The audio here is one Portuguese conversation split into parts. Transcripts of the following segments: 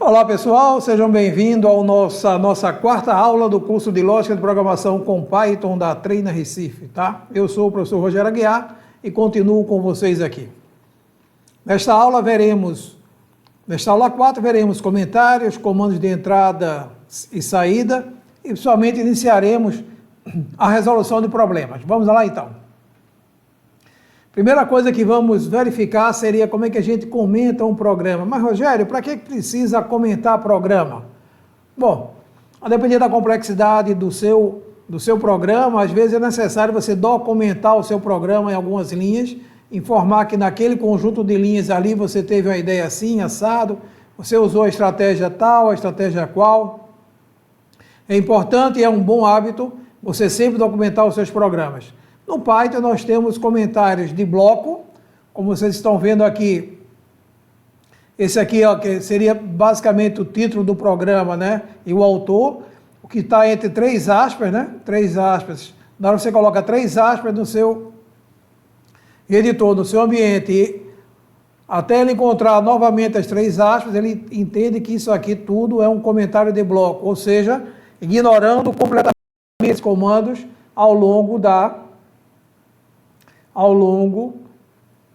Olá pessoal, sejam bem-vindos à nossa quarta aula do curso de Lógica de Programação com Python da Treina Recife, tá? Eu sou o professor Rogério Aguiar e continuo com vocês aqui. Nesta aula 4, veremos comentários, comandos de entrada e saída e principalmente iniciaremos a resolução de problemas. Vamos lá então. Primeira coisa que vamos verificar seria como é que a gente comenta um programa. Mas, Rogério, para que precisa comentar programa? Bom, a depender da complexidade do seu programa, às vezes é necessário você documentar o seu programa em algumas linhas, informar que naquele conjunto de linhas ali você teve uma ideia assim, assado, você usou a estratégia tal, a estratégia qual. É importante e é um bom hábito você sempre documentar os seus programas. No Python nós temos comentários de bloco, como vocês estão vendo aqui. Esse aqui ó, que seria basicamente o título do programa, né? E o autor, o que está entre 3 aspas, né? 3 aspas. Na hora que você coloca 3 aspas no seu editor, no seu ambiente, e até ele encontrar novamente as 3 aspas, ele entende que isso aqui tudo é um comentário de bloco, ou seja, ignorando completamente os comandos ao longo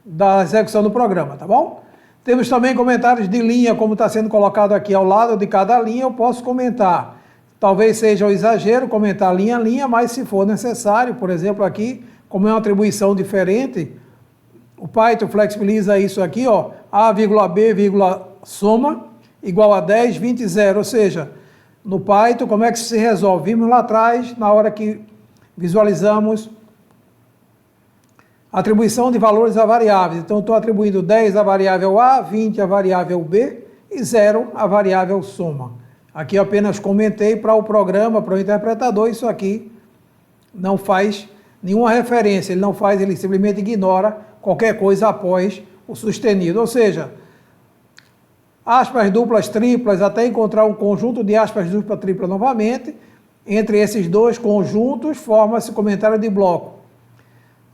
da execução do programa, tá bom? Temos também comentários de linha, como está sendo colocado aqui ao lado de cada linha, eu posso comentar. Talvez seja um exagero comentar linha a linha, mas se for necessário, por exemplo aqui, como é uma atribuição diferente, o Python flexibiliza isso aqui, ó, A, B, soma, igual a 10, 20, 0, ou seja, no Python, como é que se resolve? Vimos lá atrás, na hora que visualizamos atribuição de valores a variáveis. Então, estou atribuindo 10 à variável A, 20 à variável B e 0 à variável soma. Aqui eu apenas comentei para o programa, para o interpretador, isso aqui não faz nenhuma referência, ele simplesmente ignora qualquer coisa após o sustenido. Ou seja, aspas duplas, triplas, até encontrar um conjunto de aspas dupla, tripla novamente, entre esses dois conjuntos forma-se comentário de bloco.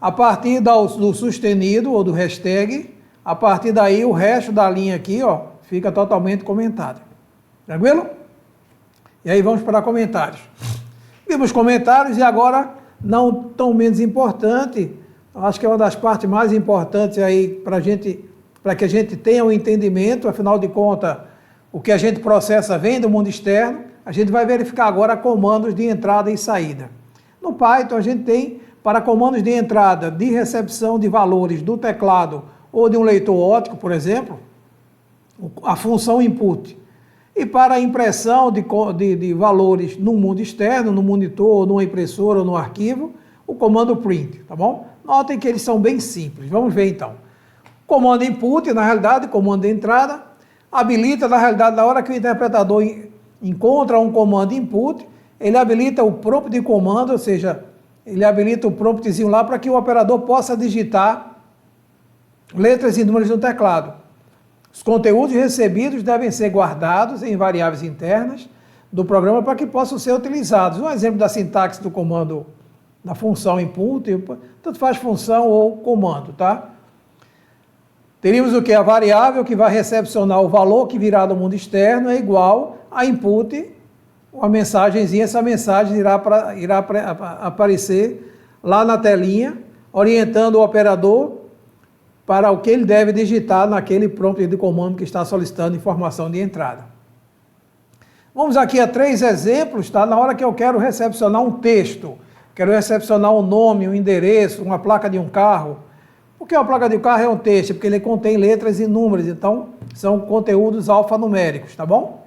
A partir do sustenido ou do hashtag, a partir daí o resto da linha aqui, ó, fica totalmente comentado. Tranquilo? E aí vamos para comentários. Vimos comentários e agora, não tão menos importante, acho que é uma das partes mais importantes aí para que a gente tenha um entendimento, afinal de contas, o que a gente processa vem do mundo externo, a gente vai verificar agora comandos de entrada e saída. No Python a gente tem para comandos de entrada, de recepção de valores do teclado ou de um leitor óptico, por exemplo, a função input. E para a impressão de valores no mundo externo, no monitor, numa impressora ou no arquivo, o comando print, tá bom? Notem que eles são bem simples. Vamos ver então. Comando input, na realidade, comando de entrada, habilita, na realidade, na hora que o interpretador encontra um comando input, ele habilita o prompt de comando, ou seja, ele habilita o promptzinho lá para que o operador possa digitar letras e números no teclado. Os conteúdos recebidos devem ser guardados em variáveis internas do programa para que possam ser utilizados. Um exemplo da sintaxe do comando, da função input, tanto faz função ou comando, tá? Teríamos o que? A variável que vai recepcionar o valor que virá do mundo externo é igual a input, uma mensagenzinha, essa mensagem irá aparecer lá na telinha, orientando o operador para o que ele deve digitar naquele prompt de comando que está solicitando informação de entrada. Vamos aqui a 3 exemplos, tá? Na hora que eu quero recepcionar um texto, quero recepcionar um nome, um endereço, uma placa de um carro. Por que a placa de um carro é um texto? Porque ele contém letras e números, então são conteúdos alfanuméricos, tá bom?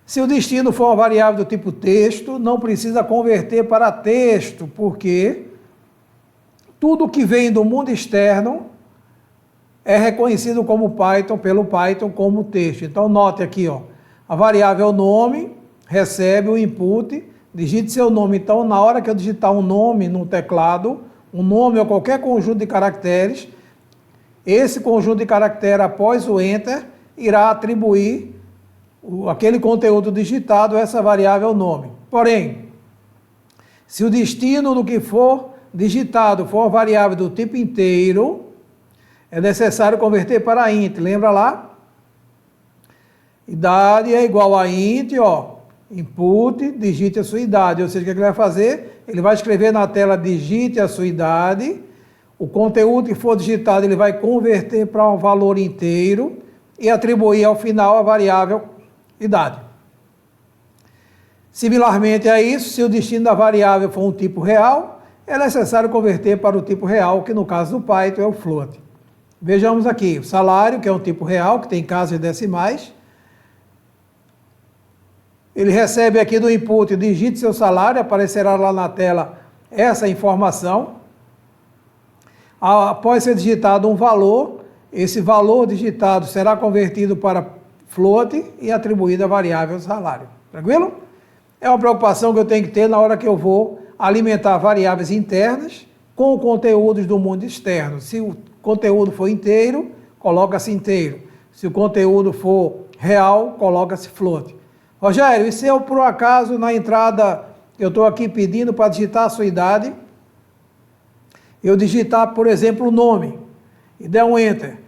Se o destino for uma variável do tipo texto, não precisa converter para texto, porque tudo que vem do mundo externo é reconhecido pelo Python como texto. Então, note aqui, ó, a variável nome recebe o input, digite seu nome. Então, na hora que eu digitar um nome no teclado, um nome ou qualquer conjunto de caracteres, esse conjunto de caracteres, após o Enter, irá atribuir aquele conteúdo digitado a essa variável nome. Porém, se o destino do que for digitado for uma variável do tipo inteiro, é necessário converter para int. Lembra lá? Idade é igual a int, ó, input, digite a sua idade. Ou seja, o que ele vai fazer? Ele vai escrever na tela, digite a sua idade. O conteúdo que for digitado, ele vai converter para um valor inteiro e atribuir ao final a variável idade. Similarmente a isso, se o destino da variável for um tipo real, é necessário converter para o tipo real, que no caso do Python é o float. Vejamos aqui, o salário, que é um tipo real, que tem casas decimais. Ele recebe aqui do input, digite seu salário, aparecerá lá na tela essa informação. Após ser digitado um valor, esse valor digitado será convertido para float e atribuído à variável salário. Tranquilo? É uma preocupação que eu tenho que ter na hora que eu vou alimentar variáveis internas com conteúdos do mundo externo. Se o conteúdo for inteiro, coloca-se inteiro. Se o conteúdo for real, coloca-se float. Rogério, e se eu, por acaso, na entrada, eu estou aqui pedindo para digitar a sua idade, eu digitar, por exemplo, o nome, e der um Enter,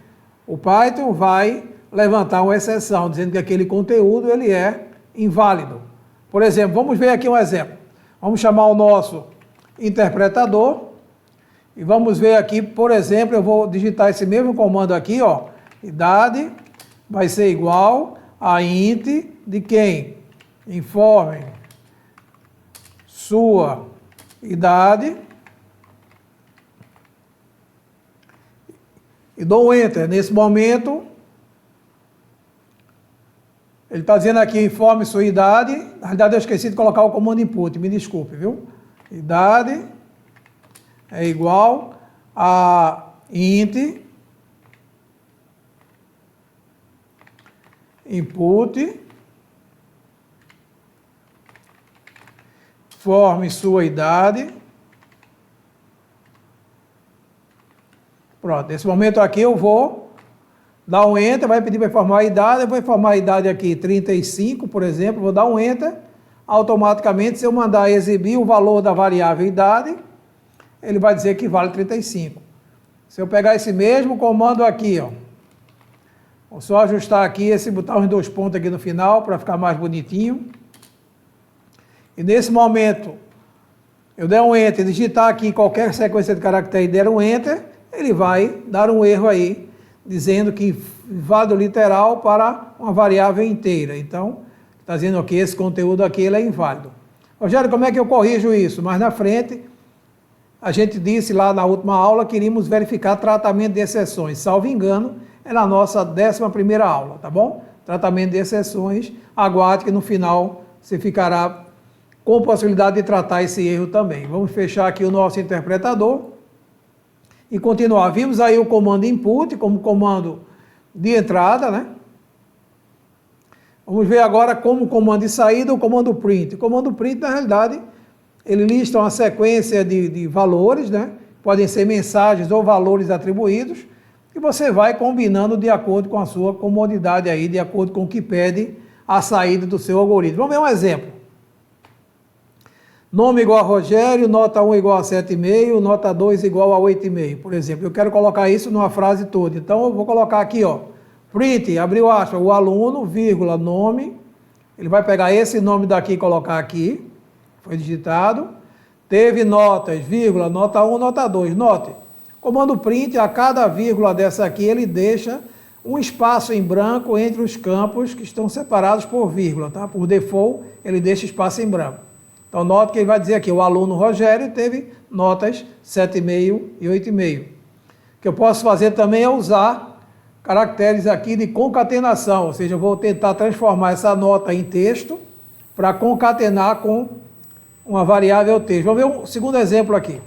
o Python vai levantar uma exceção, dizendo que aquele conteúdo ele é inválido. Por exemplo, vamos ver aqui um exemplo. Vamos chamar o nosso interpretador, e vamos ver aqui, por exemplo, eu vou digitar esse mesmo comando aqui, ó, idade vai ser igual a int de quem? Informe sua idade. E dou um Enter. Nesse momento, ele está dizendo aqui, informe sua idade. Na realidade, eu esqueci de colocar o comando input, me desculpe, viu? Idade é igual a int input, informe sua idade. Pronto, nesse momento aqui eu vou dar um Enter, vai pedir para informar a idade, eu vou informar a idade aqui 35, por exemplo, vou dar um Enter, automaticamente se eu mandar exibir o valor da variável idade, ele vai dizer que vale 35. Se eu pegar esse mesmo comando aqui, ó, vou só ajustar aqui, botar os 2 pontos aqui no final, para ficar mais bonitinho, e nesse momento, eu der um Enter, digitar aqui qualquer sequência de caracteres e der um Enter, ele vai dar um erro aí, dizendo que válido literal para uma variável inteira. Então, está dizendo que esse conteúdo aqui ele é inválido. Rogério, como é que eu corrijo isso? Mais na frente, a gente disse lá na última aula que iríamos verificar tratamento de exceções. Salvo engano, é na nossa 11ª aula, tá bom? Tratamento de exceções, aguarde que no final você ficará com possibilidade de tratar esse erro também. Vamos fechar aqui o nosso interpretador. E continuar. Vimos aí o comando input como comando de entrada, né? Vamos ver agora como comando de saída o comando print. O comando print, na realidade, ele lista uma sequência de valores, né? Podem ser mensagens ou valores atribuídos, e você vai combinando de acordo com a sua comodidade aí, de acordo com o que pede a saída do seu algoritmo. Vamos ver um exemplo. Nome igual a Rogério, nota 1 igual a 7,5, nota 2 igual a 8,5, por exemplo. Eu quero colocar isso numa frase toda. Então, eu vou colocar aqui, ó, print, abriu aspas, o aluno, vírgula, nome. Ele vai pegar esse nome daqui e colocar aqui. Foi digitado. Teve notas, vírgula, nota 1, nota 2. Note, comando print, a cada vírgula dessa aqui, ele deixa um espaço em branco entre os campos que estão separados por vírgula, tá? Por default, ele deixa espaço em branco. Então, note que ele vai dizer aqui, o aluno Rogério teve notas 7,5 e 8,5. O que eu posso fazer também é usar caracteres aqui de concatenação, ou seja, eu vou tentar transformar essa nota em texto para concatenar com uma variável texto. Vamos ver um segundo exemplo aqui.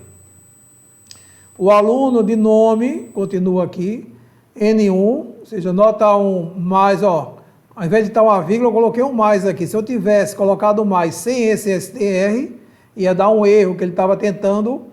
O aluno de nome, continua aqui, N1, ou seja, nota 1 mais, ó, ao invés de estar uma vírgula, eu coloquei um mais aqui. Se eu tivesse colocado mais sem esse str, ia dar um erro, que ele estava tentando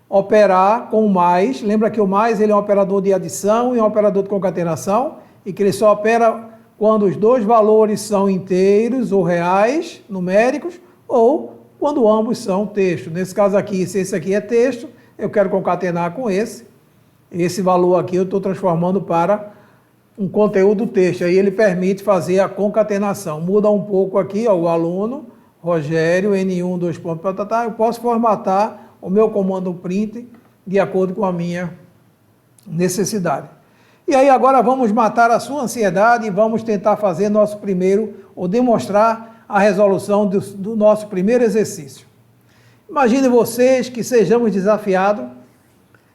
operar com mais. Lembra que o mais ele é um operador de adição e um operador de concatenação, e que ele só opera quando os dois valores são inteiros ou reais, numéricos, ou quando ambos são texto. Nesse caso aqui, se esse aqui é texto, eu quero concatenar com esse. Esse valor aqui eu estou transformando para um conteúdo texto. Aí ele permite fazer a concatenação. Muda um pouco aqui, ó, o aluno, Rogério, N1, 2 pontos, eu posso formatar o meu comando print de acordo com a minha necessidade. E aí agora vamos matar a sua ansiedade e vamos tentar fazer nosso primeiro, ou demonstrar a resolução do nosso primeiro exercício. Imagine vocês que sejamos desafiados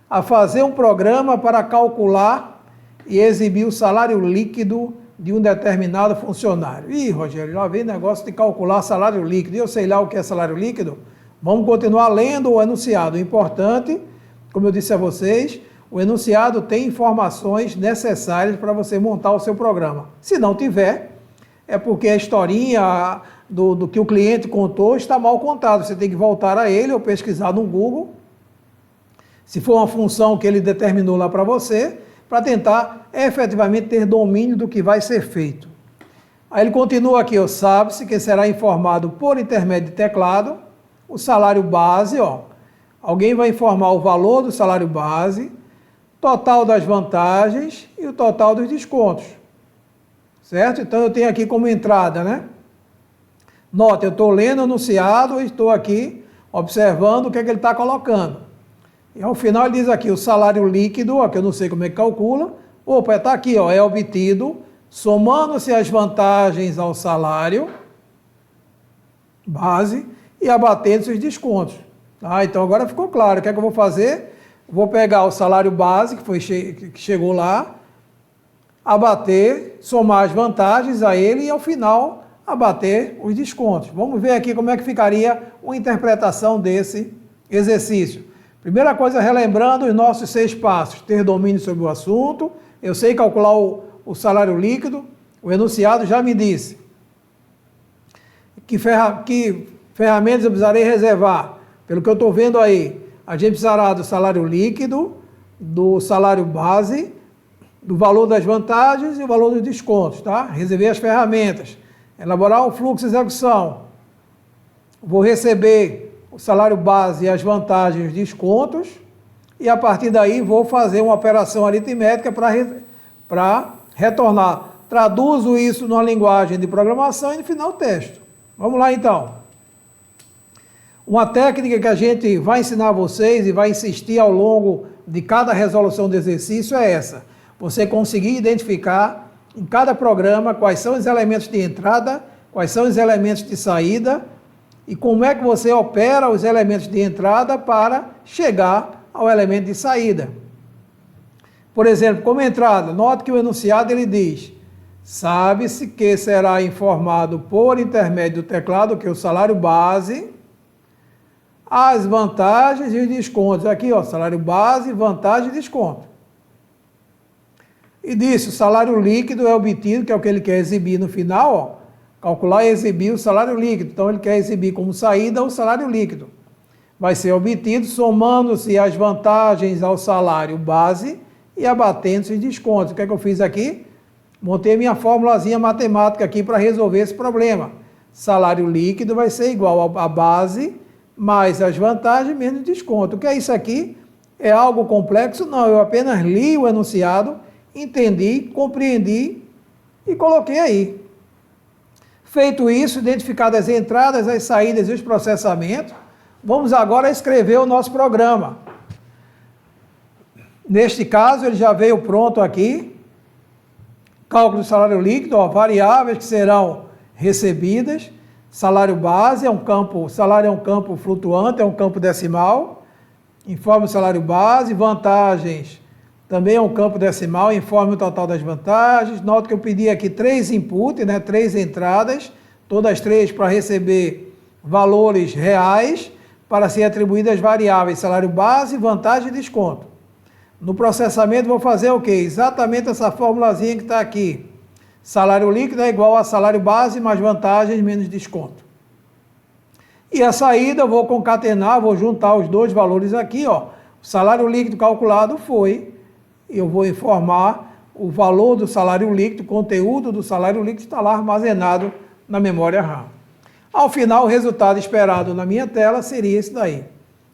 a fazer um programa para calcular e exibir o salário líquido de um determinado funcionário. Ih, Rogério, já vem negócio de calcular salário líquido, eu sei lá o que é salário líquido. Vamos continuar lendo o enunciado. O importante, como eu disse a vocês, o enunciado tem informações necessárias para você montar o seu programa. Se não tiver, é porque a historinha do que o cliente contou está mal contada. Você tem que voltar a ele ou pesquisar no Google, se for uma função que ele determinou lá para você, para tentar efetivamente ter domínio do que vai ser feito. Aí ele continua aqui, ó, sabe-se que será informado por intermédio de teclado o salário base, ó. Alguém vai informar o valor do salário base, total das vantagens e o total dos descontos. Certo? Então eu tenho aqui como entrada, né? Nota, eu estou lendo o enunciado e estou aqui observando o que é que ele está colocando. E ao final ele diz aqui, o salário líquido, ó, que eu não sei como é que calcula. Opa, está aqui, ó, é obtido somando-se as vantagens ao salário base e abatendo-se os descontos. Tá? Então agora ficou claro. O que é que eu vou fazer? Vou pegar o salário base, que chegou lá, abater, somar as vantagens a ele e ao final abater os descontos. Vamos ver aqui como é que ficaria uma interpretação desse exercício. Primeira coisa, relembrando os nossos 6 passos. Ter domínio sobre o assunto. Eu sei calcular o salário líquido. O enunciado já me disse que ferramentas eu precisarei reservar. Pelo que eu estou vendo aí, a gente precisará do salário líquido, do salário base, do valor das vantagens e o valor dos descontos, tá? Reservei as ferramentas. Elaborar um fluxo de execução. Vou receber o salário base e as vantagens e os descontos, e a partir daí vou fazer uma operação aritmética para retornar. Traduzo isso numa linguagem de programação e no final testo. Vamos lá então. Uma técnica que a gente vai ensinar a vocês e vai insistir ao longo de cada resolução do exercício é essa. Você conseguir identificar em cada programa quais são os elementos de entrada, quais são os elementos de saída, e como é que você opera os elementos de entrada para chegar ao elemento de saída. Por exemplo, como entrada, note que o enunciado ele diz, sabe-se que será informado por intermédio do teclado que o salário base, as vantagens e os descontos. Aqui, ó, salário base, vantagem e desconto. E disse, o salário líquido é obtido, que é o que ele quer exibir no final, ó. Calcular e exibir o salário líquido. Então, ele quer exibir como saída o salário líquido. Vai ser obtido somando-se as vantagens ao salário base e abatendo-se os descontos. O que é que eu fiz aqui? Montei minha formulazinha matemática aqui para resolver esse problema. Salário líquido vai ser igual a base mais as vantagens menos desconto. O que é isso aqui? É algo complexo? Não, eu apenas li o enunciado, entendi, compreendi e coloquei aí. Feito isso, identificadas as entradas, as saídas e os processamentos, vamos agora escrever o nosso programa. Neste caso, ele já veio pronto aqui. Cálculo do salário líquido, ó, variáveis que serão recebidas. Salário base é um campo, salário é um campo flutuante, é um campo decimal. Informe o salário base, vantagens também é um campo decimal, informe o total das vantagens. Note que eu pedi aqui 3 inputs, né, 3 entradas, todas 3 para receber valores reais, para ser atribuídas variáveis, salário base, vantagem e desconto. No processamento vou fazer o quê? Exatamente essa formulazinha que está aqui. Salário líquido é igual a salário base mais vantagens menos desconto. E a saída eu vou concatenar, vou juntar os dois valores aqui, ó. O salário líquido calculado foi, eu vou informar o valor do salário líquido, o conteúdo do salário líquido está lá armazenado na memória RAM. Ao final, o resultado esperado na minha tela seria esse daí.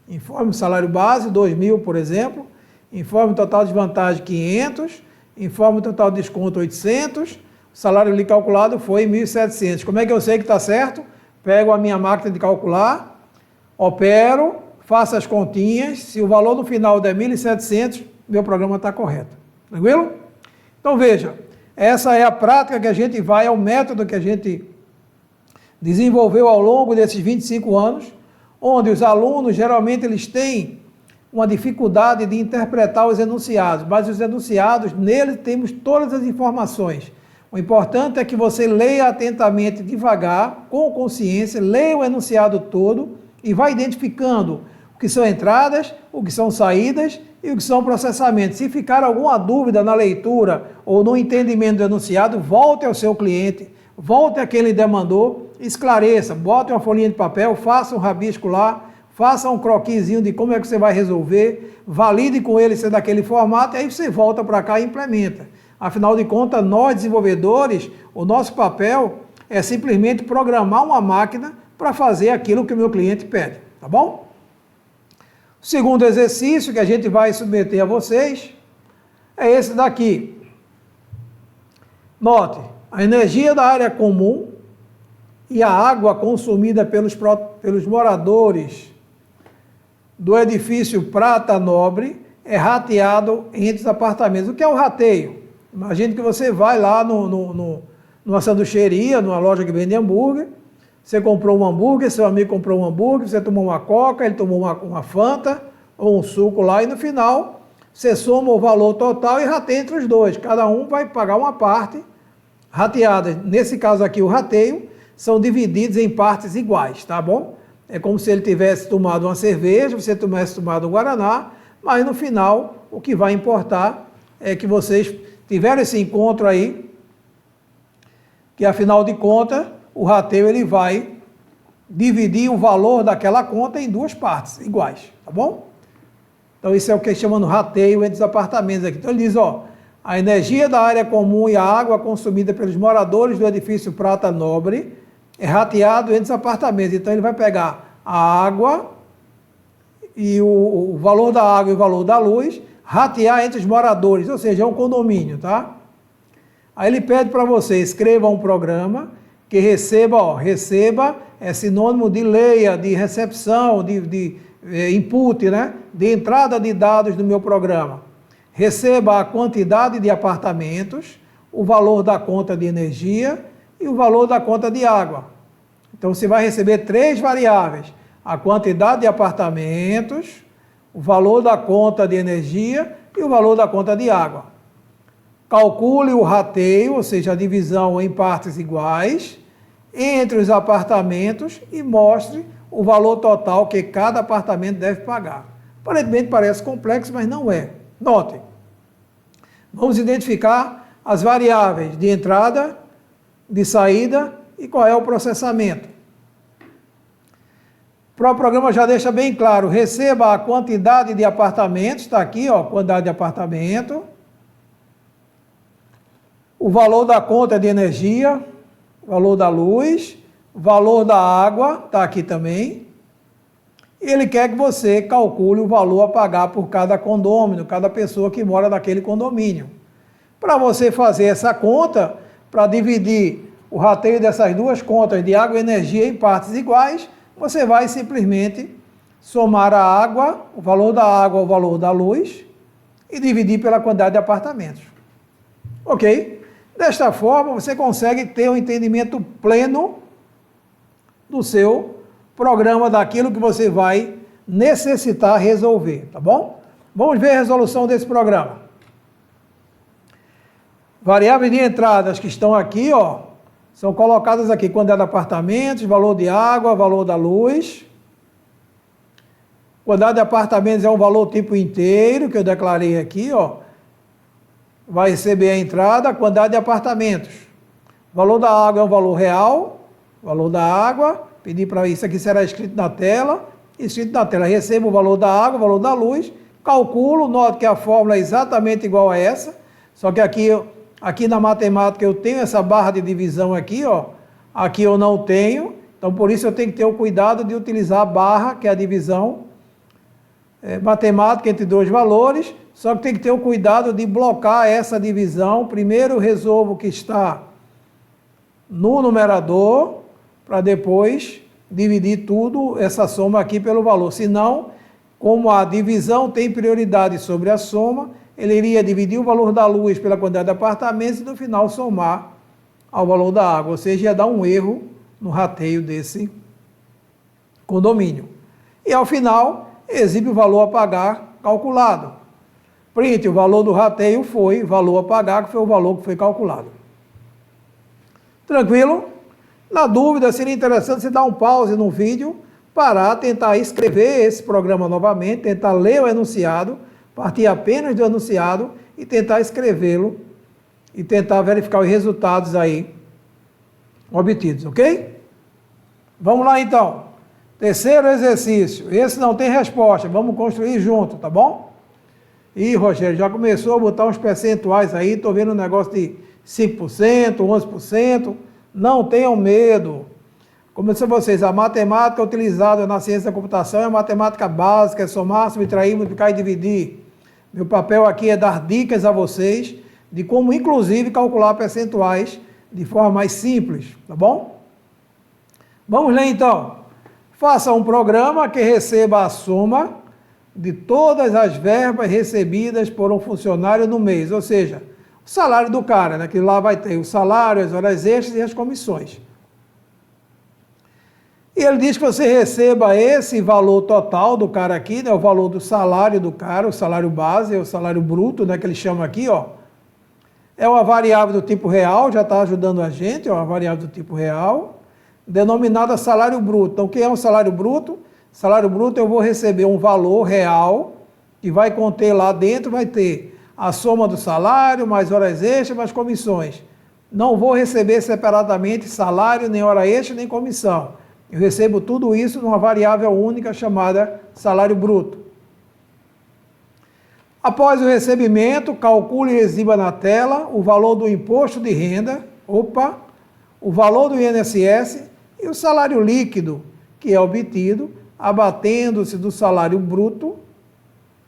Informe o salário base, 2.000, por exemplo. Informe o total de vantagem, 500. informa o total de desconto 800, o salário ali calculado foi 1.700. Como é que eu sei que está certo? Pego a minha máquina de calcular, opero, faço as continhas, se o valor no final der 1.700, meu programa está correto. Tranquilo? Então veja, essa é a prática que a gente vai, é o método que a gente desenvolveu ao longo desses 25 anos, onde os alunos, geralmente, eles têm uma dificuldade de interpretar os enunciados, mas os enunciados, neles temos todas as informações. O importante é que você leia atentamente, devagar, com consciência, leia o enunciado todo e vai identificando o que são entradas, o que são saídas e o que são processamentos. Se ficar alguma dúvida na leitura ou no entendimento do enunciado, volte ao seu cliente, volte a quem lhe demandou, esclareça, bote uma folhinha de papel, faça um rabisco lá, faça um croquisinho de como é que você vai resolver, valide com ele se é daquele formato, e aí você volta para cá e implementa. Afinal de contas, nós desenvolvedores, o nosso papel é simplesmente programar uma máquina para fazer aquilo que o meu cliente pede, tá bom? O segundo exercício que a gente vai submeter a vocês é esse daqui. Note, a energia da área comum e a água consumida pelos moradores do edifício Prata Nobre é rateado entre os apartamentos. O que é o rateio? Imagine que você vai lá numa sanduicheria, numa loja que vende hambúrguer, você comprou um hambúrguer, seu amigo comprou um hambúrguer, você tomou uma coca, ele tomou uma Fanta ou um suco lá, e no final você soma o valor total e rateia entre os dois. Cada um vai pagar uma parte rateada. Nesse caso aqui, o rateio são divididos em partes iguais, tá bom? É como se ele tivesse tomado uma cerveja, você tivesse tomado um guaraná, mas no final o que vai importar é que vocês tiveram esse encontro aí, que afinal de contas, o rateio ele vai dividir o valor daquela conta em duas partes iguais, tá bom? Então isso é o que chamamos de rateio entre os apartamentos aqui. Então ele diz, ó, a energia da área comum e a água consumida pelos moradores do edifício Prata Nobre é rateado entre os apartamentos. Então ele vai pegar a água e o valor da água e o valor da luz, ratear entre os moradores, ou seja, é um condomínio, tá? Aí ele pede para você, escreva um programa que receba é sinônimo de leia, de recepção, de input, né? De entrada de dados do meu programa. Receba a quantidade de apartamentos, o valor da conta de energia e o valor da conta de água. Então você vai receber três variáveis: a quantidade de apartamentos, o valor da conta de energia e o valor da conta de água. Calcule o rateio, ou seja, a divisão em partes iguais, entre os apartamentos e mostre o valor total que cada apartamento deve pagar. Aparentemente parece complexo, mas não é. Notem, vamos identificar as variáveis de entrada, de saída e qual é o processamento. O próprio programa já deixa bem claro, receba a quantidade de apartamentos, está aqui, ó, quantidade de apartamento, o valor da conta de energia, o valor da luz, o valor da água, está aqui também. Ele quer que você calcule o valor a pagar por cada condômino, cada pessoa que mora naquele condomínio. Para você fazer essa conta, para dividir o rateio dessas duas contas de água e energia em partes iguais, você vai simplesmente somar a água, o valor da água, o valor da luz, e dividir pela quantidade de apartamentos. Ok? Desta forma, você consegue ter um entendimento pleno do seu programa, daquilo que você vai necessitar resolver, tá bom? Vamos ver a resolução desse programa. Variáveis de entradas que estão aqui, ó, são colocadas aqui: quantidade de apartamentos, valor de água, valor da luz. Quantidade de apartamentos é um valor tipo inteiro, que eu declarei aqui, ó. Vai receber a entrada, a quantidade de apartamentos. O valor da água é um valor real, valor da água, pedi para isso aqui será escrito na tela, recebo o valor da água, o valor da luz, calculo, note que a fórmula é exatamente igual a essa, só que aqui na matemática eu tenho essa barra de divisão aqui, ó, aqui eu não tenho, então por isso eu tenho que ter o cuidado de utilizar a barra, que é a divisão matemática entre dois valores, Só que tem que ter o cuidado de blocar essa divisão. Primeiro resolvo o que está no numerador, para depois dividir tudo, essa soma aqui pelo valor. Senão, como a divisão tem prioridade sobre a soma, ele iria dividir o valor da luz pela quantidade de apartamentos e no final somar ao valor da água. Ou seja, ia dar um erro no rateio desse condomínio. E ao final, exibe o valor a pagar calculado. Print, o valor do rateio foi valor a pagar, que foi o valor que foi calculado. Tranquilo? Na dúvida, seria interessante você dar um pause no vídeo, parar, tentar escrever esse programa novamente, tentar ler o enunciado, partir apenas do enunciado e tentar escrevê-lo e tentar verificar os resultados aí obtidos, ok? Vamos lá então. Terceiro exercício. Esse não tem resposta, vamos construir junto, tá bom? Ih, Rogério, já começou a botar uns percentuais aí, estou vendo um negócio de 5%, 11%. Não tenham medo. Como eu disse a vocês, a matemática utilizada na ciência da computação é a matemática básica, é somar, subtrair, multiplicar e dividir. Meu papel aqui é dar dicas a vocês de como, inclusive, calcular percentuais de forma mais simples, tá bom? Vamos ler então. Faça um programa que receba a soma de todas as verbas recebidas por um funcionário no mês, ou seja, o salário do cara, né? Que lá vai ter o salário, as horas extras e as comissões. E ele diz que você receba esse valor total do cara aqui, né? O valor do salário do cara, o salário base, o salário bruto, né? Que ele chama aqui, ó. É uma variável do tipo real, já está ajudando a gente, é uma variável do tipo real, denominada salário bruto. Então, o que é um salário bruto? Salário bruto eu vou receber um valor real, que vai conter lá dentro, vai ter a soma do salário, mais horas extras, mais comissões. Não vou receber separadamente salário, nem hora extra, nem comissão. Eu recebo tudo isso numa variável única chamada salário bruto. Após o recebimento, calcule e exiba na tela o valor do imposto de renda, o valor do INSS e o salário líquido, que é obtido abatendo-se do salário bruto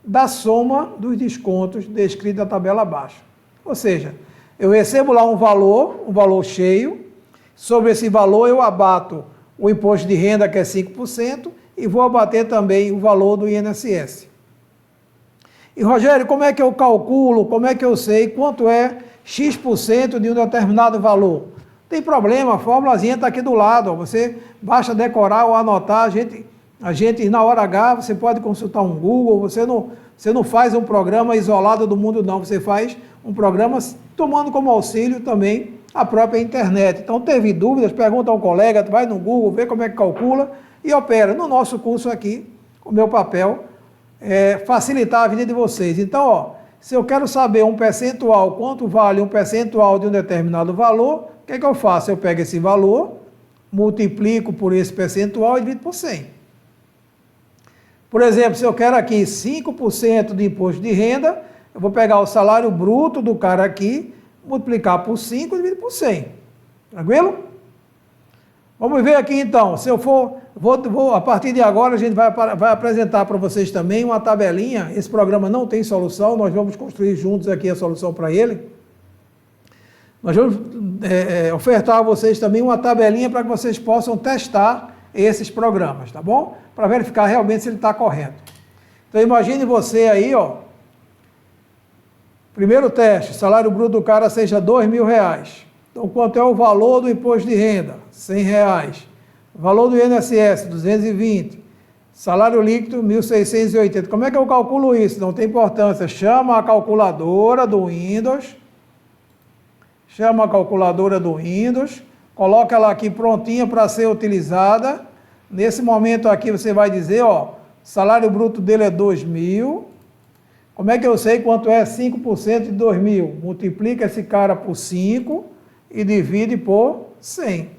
da soma dos descontos descritos na tabela abaixo. Ou seja, eu recebo lá um valor cheio, sobre esse valor eu abato o imposto de renda, que é 5%, e vou abater também o valor do INSS. E, Rogério, como é que eu calculo, como é que eu sei quanto é X% de um determinado valor? Não tem problema, a formulazinha está aqui do lado, ó. Você basta decorar ou anotar, a gente, na hora H, você pode consultar um Google, você não faz um programa isolado do mundo, não. Você faz um programa tomando como auxílio também a própria internet. Então, teve dúvidas, pergunta a um colega, vai no Google, vê como é que calcula e opera. No nosso curso aqui, o meu papel é facilitar a vida de vocês. Então, ó, se eu quero saber um percentual, quanto vale um percentual de um determinado valor, o que é que eu faço? Eu pego esse valor, multiplico por esse percentual e divido por 100. Por exemplo, se eu quero aqui 5% de imposto de renda, eu vou pegar o salário bruto do cara aqui, multiplicar por 5 e dividir por 100. Tranquilo? Vamos ver aqui então. Se eu for, a partir de agora, a gente vai apresentar para vocês também uma tabelinha. Esse programa não tem solução, nós vamos construir juntos aqui a solução para ele. Nós vamos ofertar a vocês também uma tabelinha para que vocês possam testar esses programas, tá bom? Para verificar realmente se ele está correto. Então, imagine você aí, ó. Primeiro teste, salário bruto do cara seja R$2.000. Então, quanto é o valor do imposto de renda? R$100. Valor do INSS, 220. Salário líquido, 1.680. Como é que eu calculo isso? Não tem importância. Chama a calculadora do Windows. Coloca ela aqui prontinha para ser utilizada. Nesse momento aqui você vai dizer, ó, salário bruto dele é 2.000. Como é que eu sei quanto é 5% de 2.000? Multiplica esse cara por 5 e divide por 100.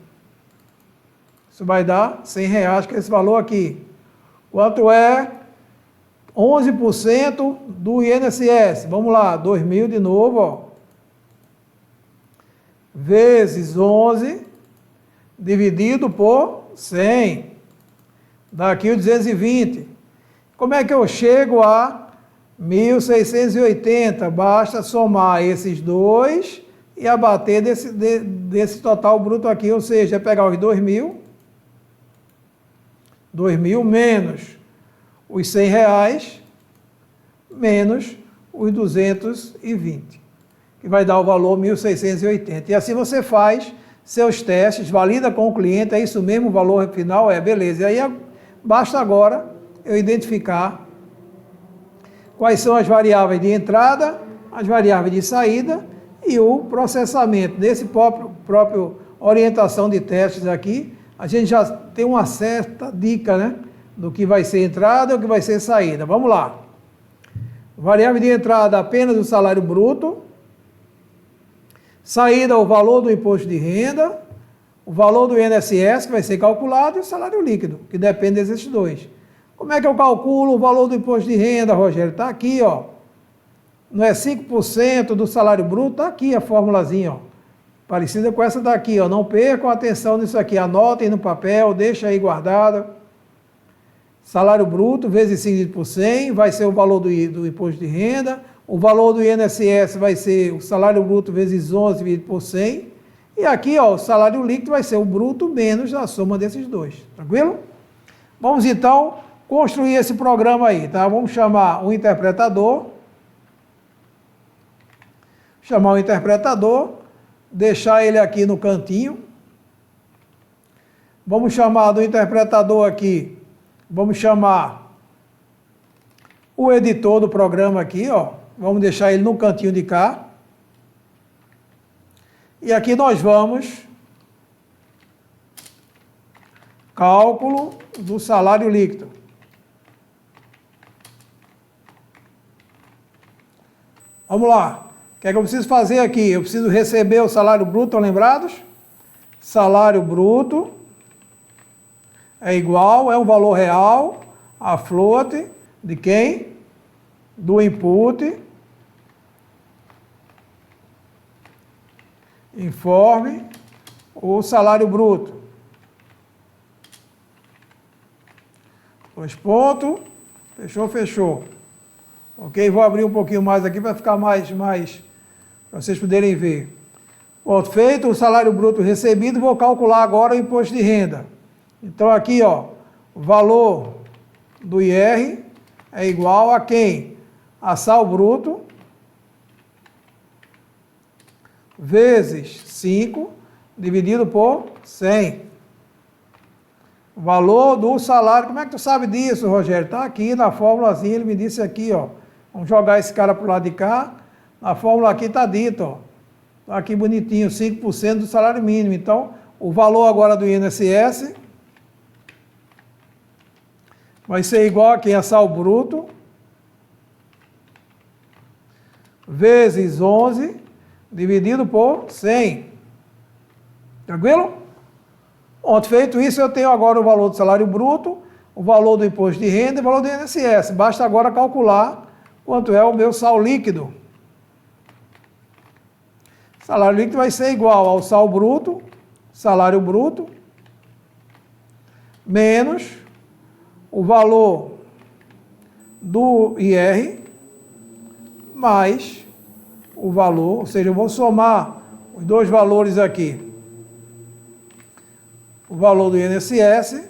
Isso vai dar R$100, que é esse valor aqui. Quanto é 11% do INSS? Vamos lá, 2.000 de novo, ó. Vezes 11, dividido por 100. Dá aqui o 220. Como é que eu chego a 1.680, basta somar esses dois e abater desse total bruto aqui, ou seja, é pegar os 2.000 menos os R$100 menos os 220, que vai dar o valor 1.680. E assim você faz seus testes, valida com o cliente, é isso mesmo, o valor final é, beleza. E aí basta agora eu identificar quais são as variáveis de entrada, as variáveis de saída e o processamento. Nesse próprio orientação de testes aqui, a gente já tem uma certa dica, né, do que vai ser entrada e o que vai ser saída. Vamos lá. Variável de entrada apenas o salário bruto. Saída o valor do imposto de renda, o valor do INSS que vai ser calculado e o salário líquido, que depende desses dois. Como é que eu calculo o valor do imposto de renda, Rogério? Está aqui, ó. Não é 5% do salário bruto? Está aqui a formulazinha, ó. Parecida com essa daqui, ó. Não percam atenção nisso aqui. Anotem no papel, deixa aí guardada. Salário bruto vezes 5 por 100 vai ser o valor do imposto de renda. O valor do INSS vai ser o salário bruto vezes 11 dividido por 100. E aqui, ó, o salário líquido vai ser o bruto menos a soma desses dois. Tranquilo? Vamos então construir esse programa aí, tá? Vamos chamar o interpretador. Chamar o interpretador, deixar ele aqui no cantinho. Vamos chamar do interpretador aqui, vamos chamar o editor do programa aqui, ó. Vamos deixar ele no cantinho de cá. E aqui nós vamos cálculo do salário líquido. Vamos lá. O que é que eu preciso fazer aqui? Eu preciso receber o salário bruto, estão lembrados? Salário bruto é igual, é um valor real, a float de quem? Do input, informe o salário bruto. Dois pontos, fechou, fechou. Ok, vou abrir um pouquinho mais aqui para ficar mais, para vocês poderem ver. Pronto, feito o salário bruto recebido, vou calcular agora o imposto de renda. Então aqui, ó, o valor do IR é igual a quem? A sal bruto vezes 5 dividido por 100. O valor do salário, como é que tu sabe disso, Rogério? Está aqui na fórmulazinha, ele me disse aqui, ó. Vamos jogar esse cara para o lado de cá. Na fórmula aqui está dito, ó. Está aqui bonitinho, 5% do salário mínimo. Então, o valor agora do INSS vai ser igual a quem? A sal bruto vezes 11 dividido por 100. Tranquilo? Pronto, feito isso, eu tenho agora o valor do salário bruto, o valor do imposto de renda e o valor do INSS. Basta agora calcular quanto é o meu sal líquido. Salário líquido vai ser igual ao sal bruto, salário bruto, menos o valor do IR, mais o valor, ou seja, eu vou somar os dois valores aqui. O valor do INSS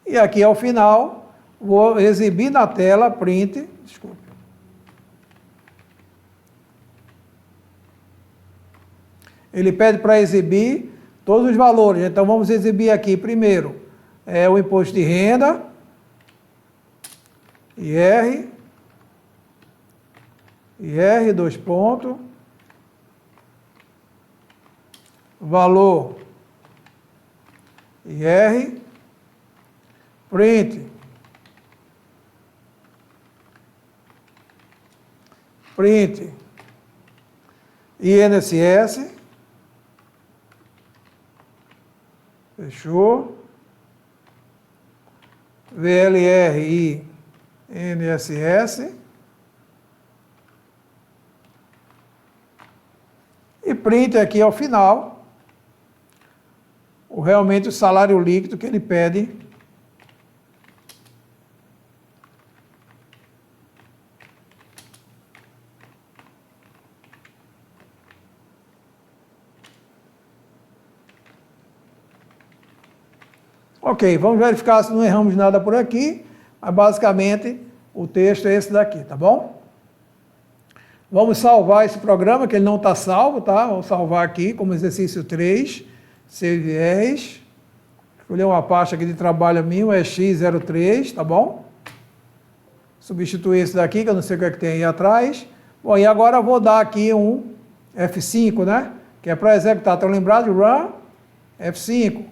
e aqui ao final vou exibir na tela, print, desculpe. Ele pede para exibir todos os valores, então vamos exibir aqui primeiro o imposto de renda, IR, dois pontos, valor IR, print INSS, fechou, VLR e INSS, e print aqui ao final, realmente o salário líquido que ele pede Ok, vamos verificar se não erramos nada por aqui, mas basicamente o texto é esse daqui, tá bom? Vamos salvar esse programa, que ele não está salvo, tá? Vamos salvar aqui como exercício 3, save as. Escolher uma pasta aqui de trabalho minha, é X03, tá bom? Substituir esse daqui, que eu não sei o que é que tem aí atrás. Bom, e agora eu vou dar aqui um F5, né? Que é para executar. Estão lembrados? Run, F5.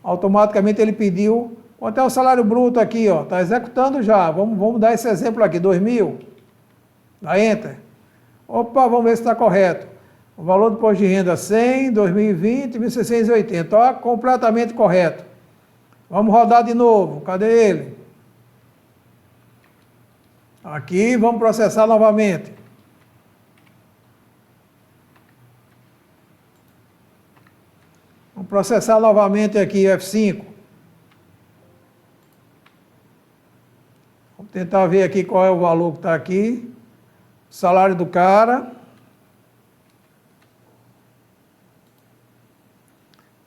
Automaticamente ele pediu, quanto é o salário bruto aqui, ó? Está executando já. Vamos dar esse exemplo aqui, 2.000. Dá Enter. Opa, vamos ver se está correto. O valor do imposto de renda 100, 2020, 1.680. Ó, completamente correto. Vamos rodar de novo. Cadê ele? Aqui, vamos processar novamente. Vamos processar novamente aqui, F5. Vamos tentar ver aqui qual é o valor que está aqui. Salário do cara.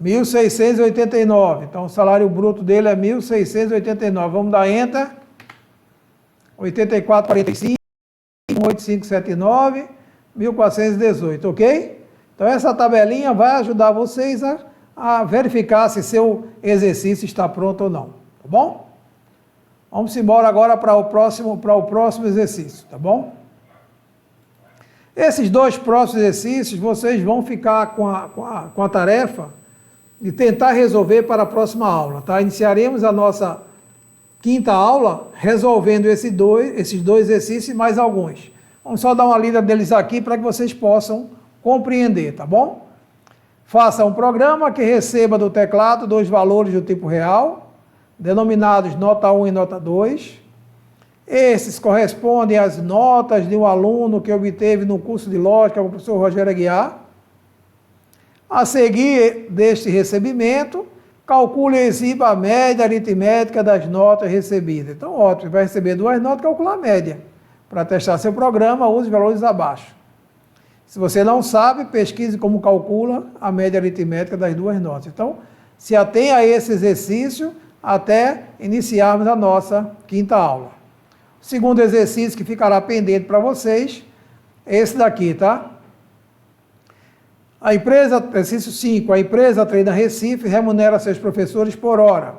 1.689. Então, o salário bruto dele é 1.689. Vamos dar Enter. 84,45, 18579, 1.418, ok? Então, essa tabelinha vai ajudar vocês a verificar se seu exercício está pronto ou não, tá bom? Vamos embora agora para o próximo exercício, tá bom? Esses dois próximos exercícios, vocês vão ficar com a tarefa de tentar resolver para a próxima aula, tá? Iniciaremos a nossa quinta aula resolvendo esses dois exercícios e mais alguns. Vamos só dar uma lida deles aqui para que vocês possam compreender, tá bom? Faça um programa que receba do teclado dois valores do tipo real, denominados nota 1 e nota 2. Esses correspondem às notas de um aluno que obteve no curso de lógica com o professor Rogério Aguiar. A seguir deste recebimento, calcule e exiba a média aritmética das notas recebidas. Então, ótimo, vai receber duas notas, calcular a média. Para testar seu programa, use valores abaixo. Se você não sabe, pesquise como calcula a média aritmética das duas notas. Então, se atenha a esse exercício até iniciarmos a nossa quinta aula. O segundo exercício que ficará pendente para vocês é esse daqui, tá? Exercício 5, a empresa Treina Recife remunera seus professores por hora.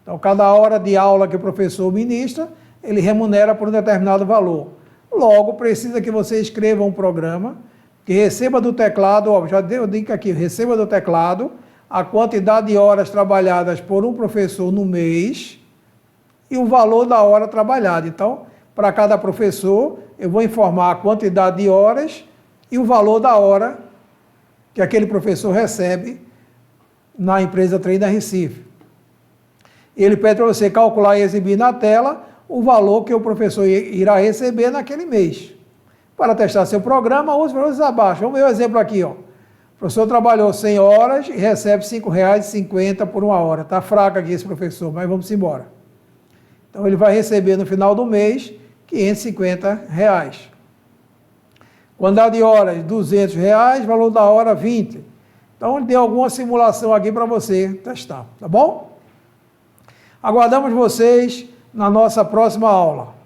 Então, cada hora de aula que o professor ministra, ele remunera por um determinado valor. Logo, precisa que você escreva um programa que receba do teclado, ó, já deu dica aqui, receba do teclado a quantidade de horas trabalhadas por um professor no mês e o valor da hora trabalhada. Então, para cada professor, eu vou informar a quantidade de horas e o valor da hora que aquele professor recebe na empresa Treina Recife. Ele pede para você calcular e exibir na tela o valor que o professor irá receber naquele mês. Para testar seu programa, use valores abaixo. Vamos ver o exemplo aqui, ó. O professor trabalhou 100 horas e recebe R$ 5,50 por uma hora. Está fraco aqui esse professor, mas vamos embora. Então, ele vai receber no final do mês R$ 550. Quantidade de horas, R$ 200, valor da hora, 20. Então, ele deu alguma simulação aqui para você testar, tá bom? Aguardamos vocês na nossa próxima aula.